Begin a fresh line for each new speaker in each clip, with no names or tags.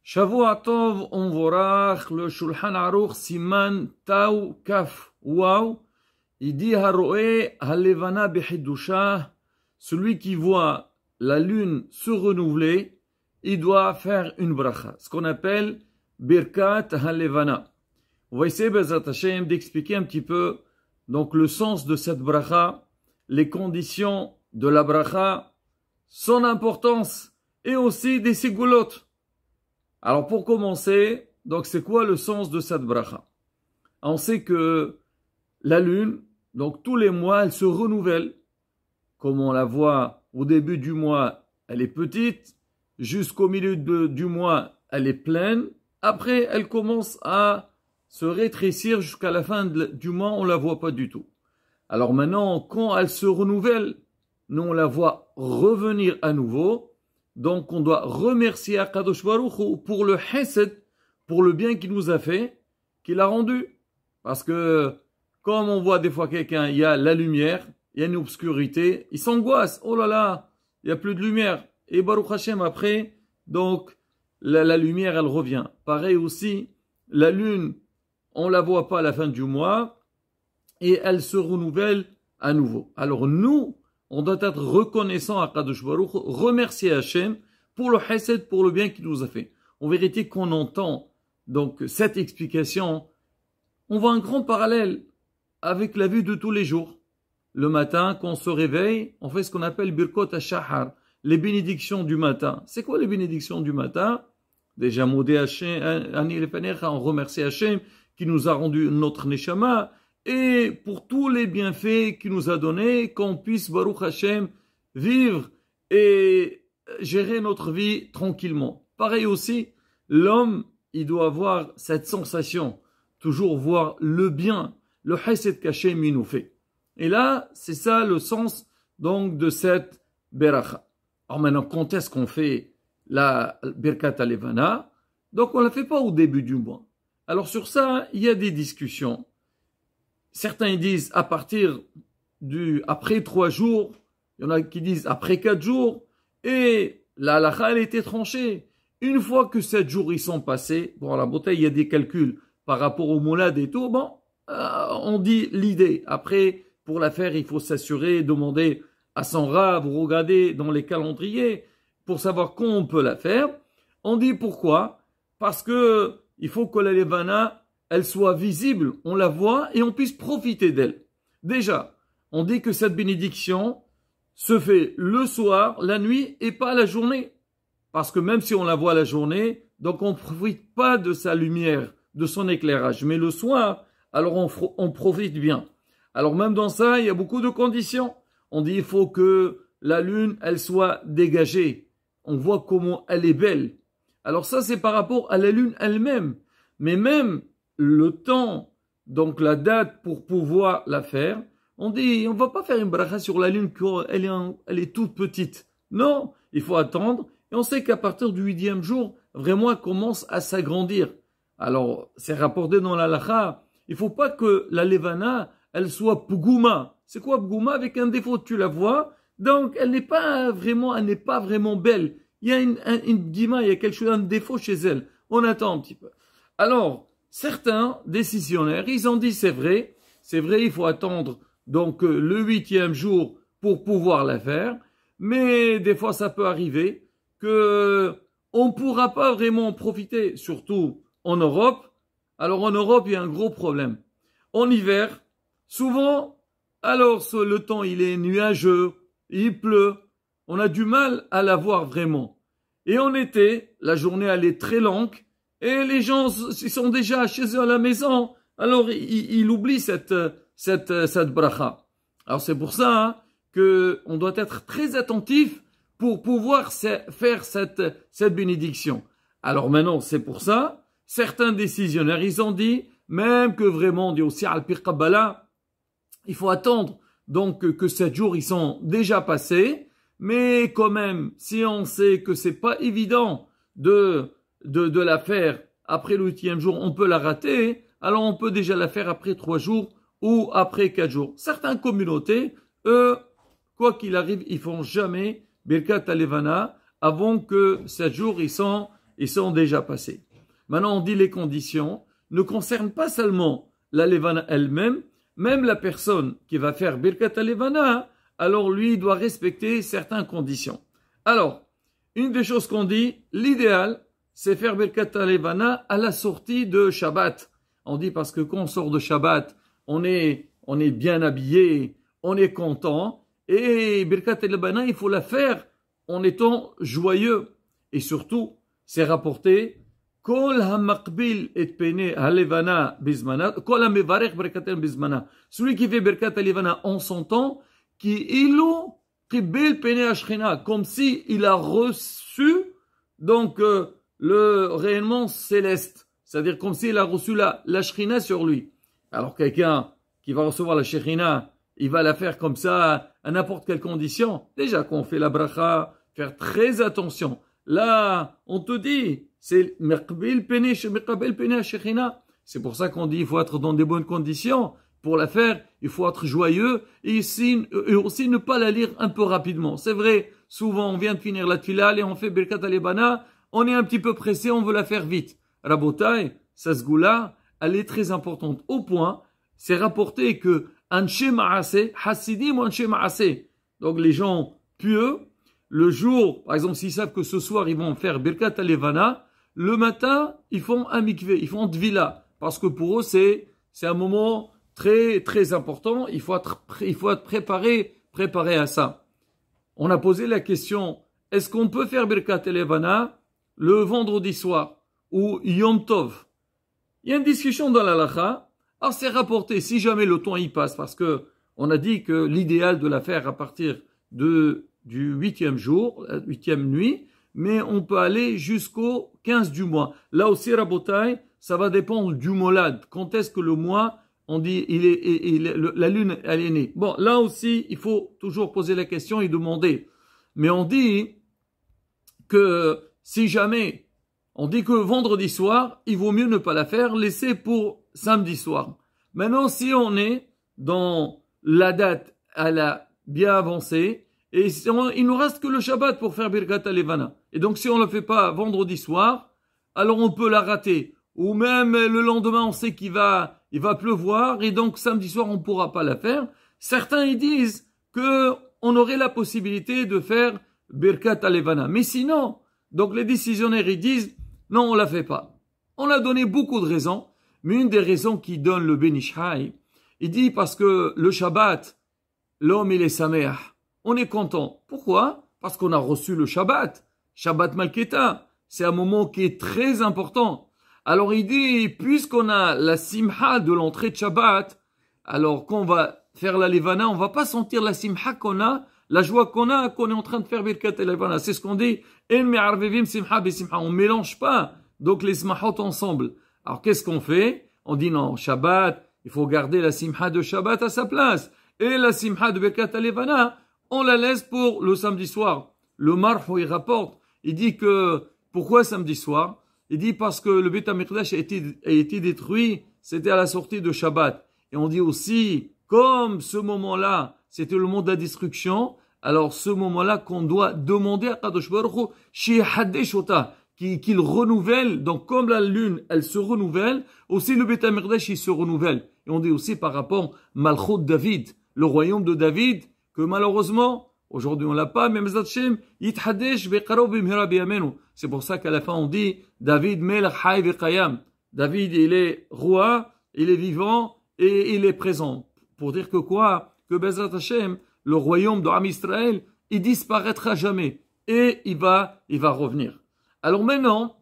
Shavua Tov, on vorach, le Shulchan Aruch, Siman, Tau, Kaf, Waw. Il dit Haroé, Halevana Behidusha, celui qui voit la lune se renouveler, il doit faire une bracha, ce qu'on appelle Birkat Halevana. On va essayer, Bezat Hashem, d'expliquer un petit peu donc le sens de cette bracha, les conditions de la bracha, son importance et aussi des ségoulottes. Alors pour commencer, donc c'est quoi le sens de cette bracha? On sait que la lune, donc tous les mois, elle se renouvelle. Comme on la voit au début du mois, elle est petite, jusqu'au milieu du mois, elle est pleine. Après, elle commence à se rétrécir jusqu'à la fin du mois, on ne la voit pas du tout. Alors maintenant, quand elle se renouvelle, nous on la voit revenir à nouveau. Donc on doit remercier Akadosh Baruch Hu pour le Hesed, pour le bien qu'il nous a fait, qu'il a rendu. Parce que comme on voit des fois quelqu'un, il y a la lumière, il y a une obscurité, il s'angoisse. Oh là là, il n'y a plus de lumière. Et Baruch Hashem après, donc la lumière elle revient. Pareil aussi, la lune, on la voit pas à la fin du mois et elle se renouvelle à nouveau. Alors nous, on doit être reconnaissant à Kadosh Baruch, remercier Hachem pour le Hesed, pour le bien qu'il nous a fait. En vérité, qu'on entend donc cette explication, on voit un grand parallèle avec la vie de tous les jours. Le matin, quand on se réveille, on fait ce qu'on appelle Birkot HaShahar, les bénédictions du matin. C'est quoi les bénédictions du matin? Déjà, Modé Hachem, Ani Lefanecha, on remercie Hachem qui nous a rendu notre Neshama, et pour tous les bienfaits qu'il nous a donnés, qu'on puisse, Baruch Hashem, vivre et gérer notre vie tranquillement. Pareil aussi, l'homme, il doit avoir cette sensation, toujours voir le bien, le Hesed qu'Hachem il nous fait. Et là, c'est ça le sens donc de cette Beracha. Alors maintenant, quand est-ce qu'on fait la Birkat Halevana? Donc on ne la fait pas au début du mois. Alors sur ça, il y a des discussions. Certains disent à partir après 3 jours, il y en a qui disent après 4 jours, et la halakha elle était tranchée. Une fois que 7 jours ils sont passés, bon, à la bouteille il y a des calculs par rapport au moulad et tout, bon, on dit l'idée. Après, pour la faire, il faut s'assurer, demander à son rav, ou regarder dans les calendriers pour savoir quand on peut la faire. On dit pourquoi? Parce que il faut que la levana elle soit visible, on la voit et on puisse profiter d'elle. Déjà, on dit que cette bénédiction se fait le soir, la nuit et pas la journée. Parce que même si on la voit la journée, donc on ne profite pas de sa lumière, de son éclairage. Mais le soir, alors on profite bien. Alors même dans ça, il y a beaucoup de conditions. On dit il faut que la lune, elle soit dégagée. On voit comment elle est belle. Alors ça, c'est par rapport à la lune elle-même. Mais même le temps, donc la date pour pouvoir la faire, on dit, on va pas faire une bracha sur la lune quand elle est toute petite. Non, il faut attendre. Et on sait qu'à partir du 8e jour, vraiment, elle commence à s'agrandir. Alors, c'est rapporté dans la halakha. Il faut pas que la levana, elle soit puguma. C'est quoi puguma? Avec un défaut, tu la vois. Donc, elle n'est pas vraiment belle. Il y a une guima, il y a quelque chose, un défaut chez elle. On attend un petit peu. Alors, certains décisionnaires, ils ont dit c'est vrai, il faut attendre donc le 8e jour pour pouvoir la faire, mais des fois ça peut arriver que on pourra pas vraiment en profiter, surtout en Europe. Alors en Europe, il y a un gros problème. En hiver, souvent, alors le temps il est nuageux, il pleut, on a du mal à la voir vraiment. Et en été, la journée elle est très longue, et les gens, ils sont déjà chez eux à la maison. Alors, ils oublient cette bracha. Alors, c'est pour ça hein, qu'on doit être très attentif pour pouvoir faire cette bénédiction. Alors maintenant, c'est pour ça, certains décisionnaires, ils ont dit, même que vraiment, on dit aussi al-Pir Kabbalah, il faut attendre donc que 7 jours, ils sont déjà passés. Mais quand même, si on sait que c'est pas évident de la faire après le 8e jour, on peut la rater, alors on peut déjà la faire après 3 jours ou après 4 jours. Certaines communautés, eux, quoi qu'il arrive, ils font jamais Birkat Halevana avant que 7 jours ils sont ils sont déjà passés. Maintenant, on dit les conditions ne concernent pas seulement la Levana elle-même, même la personne qui va faire Birkat Levana, alors lui doit respecter certaines conditions. Alors, une des choses qu'on dit, l'idéal, c'est faire Birkat Levana à la sortie de Shabbat. On dit parce que quand on sort de Shabbat, on est bien habillé, on est content, et Birkat Levana, il faut la faire en étant joyeux. Et surtout, c'est rapporté, Kol ha-maqbil et pene ha-levana bizmana, kol ha-mevarech birkat bizmana. Celui qui fait Birkat Levana en son temps, qui ilu qibbil pene ha-shchina, comme si il a reçu, donc, le rayonnement céleste. C'est-à-dire comme s'il a reçu la Shekhinah sur lui. Alors quelqu'un qui va recevoir la Shekhinah, il va la faire comme ça à n'importe quelle condition. Déjà, quand on fait la bracha, faire très attention. Là, on te dit, c'est Meqbil Pene Shekhinah. C'est pour ça qu'on dit il faut être dans des bonnes conditions. Pour la faire, il faut être joyeux et aussi ne pas la lire un peu rapidement. C'est vrai, souvent on vient de finir la tfila et on fait Birkat Levana, on est un petit peu pressé, on veut la faire vite. Rabotai, sa sgoula, elle est très importante. Au point, c'est rapporté que Anshe Ma'ase, Hasidim ou Anshe Ma'ase, donc les gens pieux, le jour, par exemple, s'ils savent que ce soir ils vont faire Birkat Levana, le matin, ils font un mikveh, ils font tvila, parce que pour eux, c'est un moment très, très important. Il faut être préparé à ça. On a posé la question, est-ce qu'on peut faire Birkat Levana le vendredi soir ou Yom Tov? Il y a une discussion dans la Lacha. Alors c'est rapporté, si jamais le temps y passe, parce que on a dit que l'idéal de la faire à partir du 8e jour, la 8e nuit, mais on peut aller jusqu'au 15 du mois. Là aussi, Rabotai, ça va dépendre du molad. Quand est-ce que le mois, on dit, la lune, elle est née. Bon, là aussi, il faut toujours poser la question et demander. Mais on dit que si jamais, on dit que vendredi soir, il vaut mieux ne pas la faire, laisser pour samedi soir. Maintenant, si on est dans la date, elle a bien avancé, et il nous reste que le Shabbat pour faire Birkat Levana. Et donc, si on ne le fait pas vendredi soir, alors on peut la rater. Ou même le lendemain, on sait il va pleuvoir, et donc samedi soir, on ne pourra pas la faire. Certains, ils disent que on aurait la possibilité de faire Birkat Levana. Mais sinon, donc les décisionnaires, ils disent, non, on la fait pas. On a donné beaucoup de raisons, mais une des raisons qui donne le Ben Ish Chai, il dit parce que le Shabbat, l'homme, il est sameach. On est content. Pourquoi? Parce qu'on a reçu le Shabbat. Shabbat Malketa. C'est un moment qui est très important. Alors il dit, puisqu'on a la simha de l'entrée de Shabbat, alors quand on va faire la Levana, on va pas sentir la simha qu'on a, la joie qu'on est en train de faire Birkat Levana. C'est ce qu'on dit, en me'arvevim simha besimha. On mélange pas donc les smahot ensemble. Alors qu'est-ce qu'on fait? On dit non, Shabbat, il faut garder la simha de Shabbat à sa place. Et la simha de Birkat Levana, on la laisse pour le samedi soir. Le Marhou, il rapporte, il dit que, pourquoi samedi soir? Il dit parce que le Beit HaMikdash a été détruit, c'était à la sortie de Shabbat. Et on dit aussi, comme ce moment-là, c'était le moment de la destruction, alors ce moment-là qu'on doit demander à Kadosh Baruch Hu, qu'il renouvelle, donc comme la lune, elle se renouvelle, aussi le Beit HaMikdash, il se renouvelle. Et on dit aussi par rapport Malchut David, le royaume de David, que malheureusement, aujourd'hui on l'a pas, mais c'est pour ça qu'à la fin on dit David Melech Hay V'Qayam. David, il est roi, il est vivant et il est présent. Pour dire que quoi? Que Bezrat Hashem, le royaume de Am Israël, il disparaîtra jamais et il va revenir. Alors maintenant,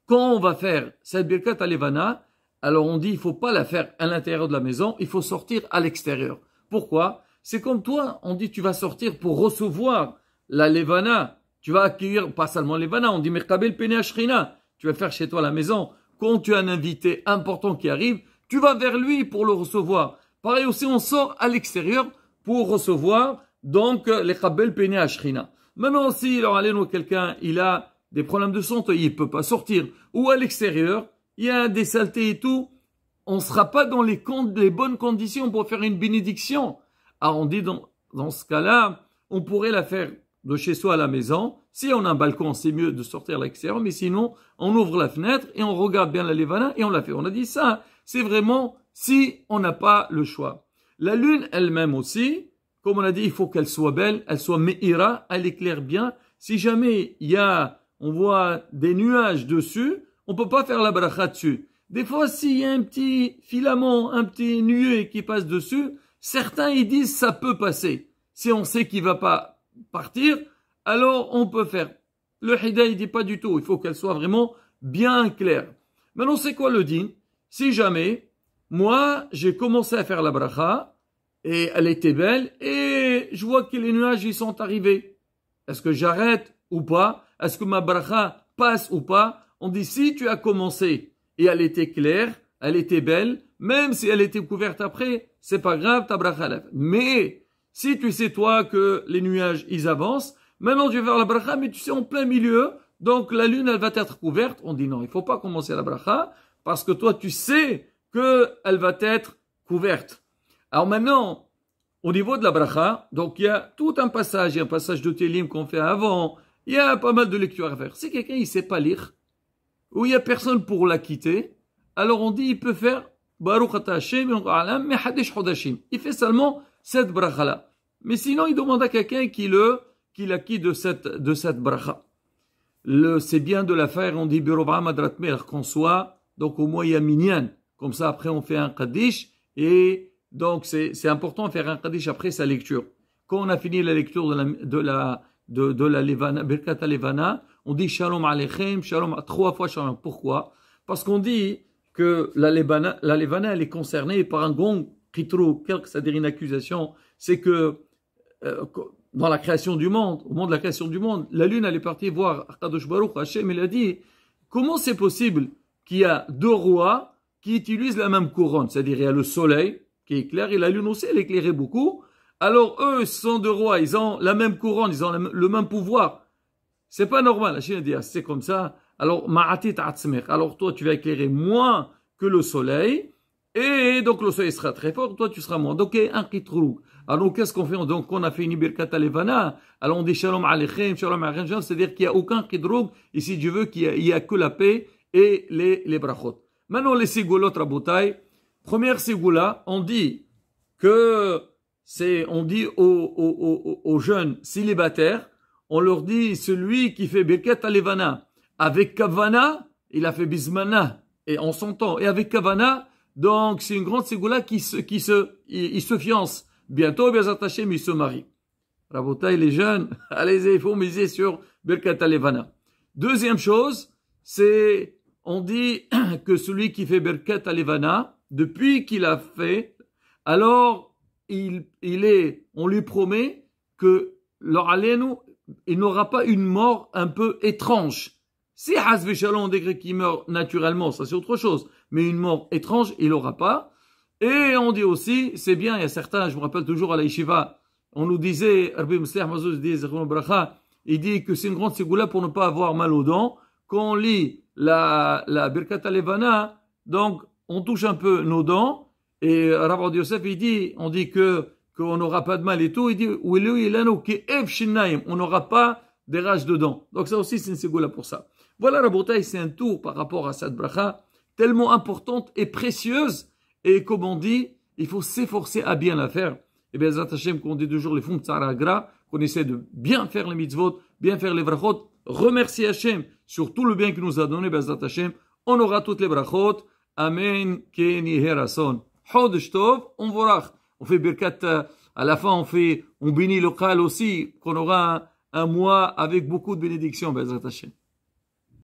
quand on va faire cette Birkat Levana, alors on dit il faut pas la faire à l'intérieur de la maison, il faut sortir à l'extérieur. Pourquoi? C'est comme toi, on dit tu vas sortir pour recevoir la Levana. Tu vas accueillir, pas seulement Levana, on dit Merkabel Pene Ashrina. Tu vas le faire chez toi à la maison. Quand tu as un invité important qui arrive, tu vas vers lui pour le recevoir. Pareil aussi, on sort à l'extérieur pour recevoir donc les Kabel Pene Ashrina. Maintenant, si quelqu'un il a des problèmes de santé, il peut pas sortir. Ou à l'extérieur, il y a des saletés et tout. On sera pas dans les bonnes conditions pour faire une bénédiction. Alors on dit dans ce cas-là, on pourrait la faire de chez soi à la maison. Si on a un balcon, c'est mieux de sortir à l'extérieur, mais sinon, on ouvre la fenêtre et on regarde bien la Levana et on la fait. On a dit ça, c'est vraiment si on n'a pas le choix. La lune elle-même aussi, comme on a dit, il faut qu'elle soit belle, elle soit me'ira, elle éclaire bien. Si jamais on voit des nuages dessus, on peut pas faire la bracha dessus. Des fois, s'il y a un petit filament, un petit nuée qui passe dessus, certains ils disent ça peut passer. Si on sait qu'il va pas partir, alors on peut faire. Le Hida il dit pas du tout, il faut qu'elle soit vraiment bien claire. Maintenant c'est quoi le din? Si jamais, moi j'ai commencé à faire la bracha, et elle était belle, et je vois que les nuages ils sont arrivés. Est-ce que j'arrête ou pas? Est-ce que ma bracha passe ou pas? On dit si tu as commencé et elle était claire, elle était belle, même si elle était couverte après, c'est pas grave, ta bracha lève. Mais si tu sais toi que les nuages ils avancent, maintenant tu vas faire la bracha, mais tu sais en plein milieu, donc la lune elle va être couverte. On dit non, il faut pas commencer la bracha parce que toi tu sais que elle va être couverte. Alors maintenant, au niveau de la bracha, donc il y a tout un passage, il y a un passage de Télim qu'on fait avant, il y a pas mal de lectures à faire. Si quelqu'un il sait pas lire, ou il y a personne pour la quitter, alors on dit il peut faire Baruch Ata Hashem mais Hadesh Hodashim. Il fait seulement cette bracha là. Mais sinon il demande à quelqu'un qui la quitte de cette bracha. C'est bien de la faire, on dit Birova Madrat Mer, qu'on soit, donc au moins il y a minyan. Comme ça après on fait un Kaddish et donc c'est important de faire un Kaddish après sa lecture. Quand on a fini la lecture de la Levana, Birkat Levana, on dit Shalom Aleichem, Shalom, 3 fois Shalom. Pourquoi? Parce qu'on dit que la Levana, elle est concernée par un gong kitrou, c'est-à-dire une accusation. C'est que dans la création du monde, au moment de la création du monde, la lune, elle est partie voir Akadosh Baruch Hashem, elle a dit comment c'est possible qu'il y a deux rois qui utilisent la même couronne? C'est-à-dire il y a le soleil qui éclaire et la lune aussi, elle éclairait beaucoup. Alors eux, ce sont deux rois, ils ont la même couronne, ils ont le même pouvoir. C'est pas normal. La Chine dit, c'est comme ça. Alors, alors toi, tu vas éclairer moins que le soleil. Et donc, le soleil sera très fort. Toi, tu seras moins. Donc, un kitrou. Alors, qu'est-ce qu'on fait? Donc, on a fait une birkat alevana. Alors, on dit shalom aleichem, shalom aleichem. C'est-à-dire qu'il n'y a aucun kitrou. Et si Dieu veut qu'il y a que la paix et les brachot. Maintenant, les sigolot rabotai. Première sigoula, on dit aux jeunes célibataires, on leur dit, celui qui fait Birkat Alevana avec Kavana, il a fait Bismana, et on s'entend. Et avec Kavana, donc c'est une grande ségoula il se fiance. Bientôt, Bezat Hashem, il se marie. Rabotaï, les jeunes, allez-y, il faut miser sur Birkat Alevana. Deuxième chose, c'est, on dit que celui qui fait Birkat Alevana, depuis qu'il a fait, alors, on lui promet que il n'aura pas une mort un peu étrange. Si Hazve Shalom, on décret qu'il meurt naturellement, ça c'est autre chose. Mais une mort étrange, il n'aura pas. Et on dit aussi, c'est bien, il y a certains, je me rappelle toujours à la Yeshiva, on nous disait, il dit que c'est une grande ségoula pour ne pas avoir mal aux dents. Quand on lit la Birkat Alevana, donc on touche un peu nos dents. Et Rav Yosef, on dit qu'on n'aura pas de mal et tout. Il dit, on n'aura pas des rages de dents. Donc ça aussi, c'est une ségoula pour ça. Voilà, Rabotai, c'est un tour par rapport à cette bracha, tellement importante et précieuse. Et comme on dit, il faut s'efforcer à bien la faire. Et bien, Zat Hashem, qu'on dit toujours les fonds de Tzaragra, qu'on essaie de bien faire les mitzvot, bien faire les brachot, remercier Hashem sur tout le bien qu'il nous a donné, ben Zat Hashem, on aura toutes les brachot. Amen, Ken Yeherason. Chodesh Tov, on vorach. On fait birkat, à la fin on bénit le Qal aussi, qu'on aura un mois avec beaucoup de bénédictions, Bezrat Hashem.